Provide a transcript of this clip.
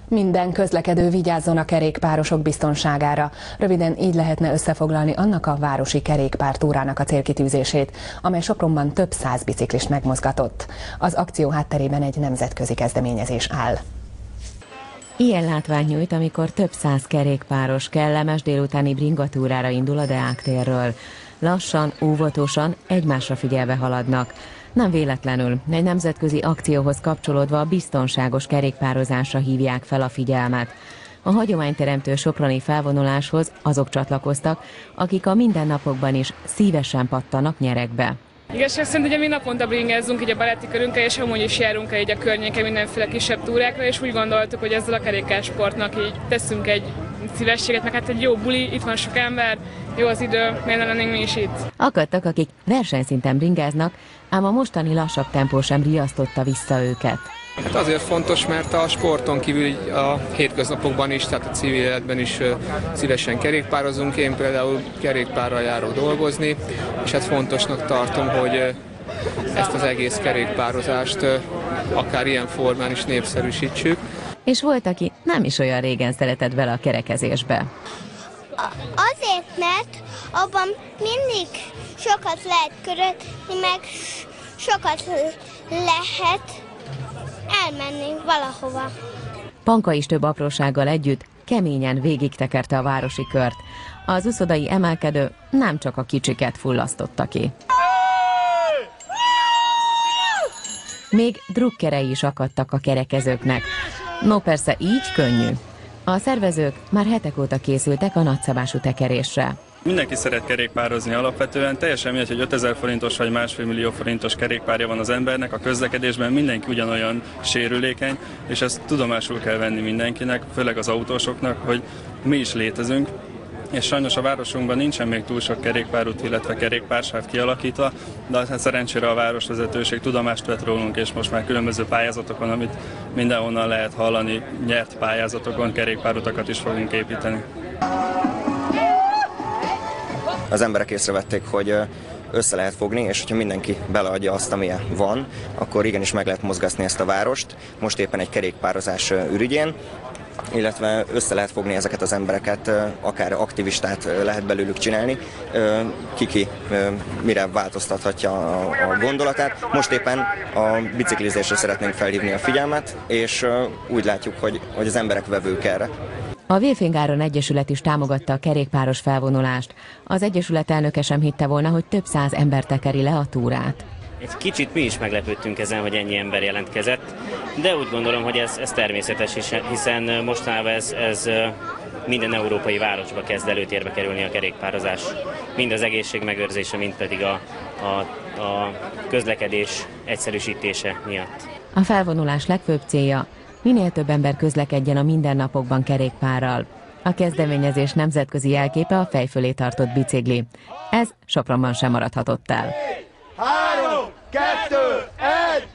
Minden közlekedő vigyázzon a kerékpárosok biztonságára. Röviden így lehetne összefoglalni annak a városi kerékpártúrának a célkitűzését, amely Sopronban több száz biciklist megmozgatott. Az akció hátterében egy nemzetközi kezdeményezés áll. Ilyen látványt nyújt, amikor több száz kerékpáros kellemes délutáni bringatúrára indul a Deák térről. Lassan, óvatosan, egymásra figyelve haladnak. Nem véletlenül, egy nemzetközi akcióhoz kapcsolódva a biztonságos kerékpározásra hívják fel a figyelmet. A hagyományteremtő soproni felvonuláshoz azok csatlakoztak, akik a mindennapokban is szívesen pattanak nyerekbe. Igazság szerint ugye mi naponta bringázzunk így a baráti körünkkel, és amúgy is járunk el így a környéken mindenféle kisebb túrákra, és úgy gondoltuk, hogy ezzel a kerékpársportnak így teszünk egy szívességet, meg hát egy jó buli, itt van sok ember, jó az idő, miért lennénk mi is itt. Akadtak, akik versenyszinten bringáznak, ám a mostani lassabb tempó sem riasztotta vissza őket. Hát azért fontos, mert a sporton kívül a hétköznapokban is, tehát a civil életben is szívesen kerékpározunk. Én például kerékpárral járok dolgozni, és hát fontosnak tartom, hogy ezt az egész kerékpározást akár ilyen formán is népszerűsítsük. És volt, aki nem is olyan régen szeretett bele a kerekezésbe. Azért, mert abban mindig sokat lehet körödni, meg sokat lehet elmenni valahova. Panka is több aprósággal együtt keményen végigtekerte a városi kört. Az uszodai emelkedő nem csak a kicsiket fullasztotta ki. Még drukkerei is akadtak a kerekezőknek. No persze, így könnyű. A szervezők már hetek óta készültek a nagyszabású tekerésre. Mindenki szeret kerékpározni alapvetően, teljesen mindegy, hogy 5000 forintos vagy 1,5 millió forintos kerékpárja van az embernek, a közlekedésben mindenki ugyanolyan sérülékeny, és ezt tudomásul kell venni mindenkinek, főleg az autósoknak, hogy mi is létezünk, és sajnos a városunkban nincsen még túl sok kerékpárút, illetve kerékpársáv kialakítva, de hát szerencsére a városvezetőség tudomást vett rólunk, és most már különböző pályázatokon, amit mindenhonnan lehet hallani, nyert pályázatokon kerékpárutakat is fogunk építeni. Az emberek észrevették, hogy össze lehet fogni, és hogyha mindenki beleadja azt, amilyen van, akkor igenis meg lehet mozgatni ezt a várost. Most éppen egy kerékpározás ürügyén, illetve össze lehet fogni ezeket az embereket, akár aktivistát lehet belőlük csinálni, ki mire változtathatja a gondolatát. Most éppen a biciklizésre szeretnénk felhívni a figyelmet, és úgy látjuk, hogy az emberek vevők erre. A Vélfingáron Egyesület is támogatta a kerékpáros felvonulást. Az Egyesület elnöke sem hitte volna, hogy több száz ember tekeri le a túrát. Egy kicsit mi is meglepődtünk ezen, hogy ennyi ember jelentkezett, de úgy gondolom, hogy ez természetes, hiszen mostanában ez minden európai városba kezd előtérbe kerülni a kerékpározás. Mind az egészség megőrzése, mind pedig a közlekedés egyszerűsítése miatt. A felvonulás legfőbb célja, minél több ember közlekedjen a mindennapokban kerékpárral. A kezdeményezés nemzetközi jelképe a fej fölé tartott bicikli. Ez Sopronban sem maradhatott el. 3, 2, 1,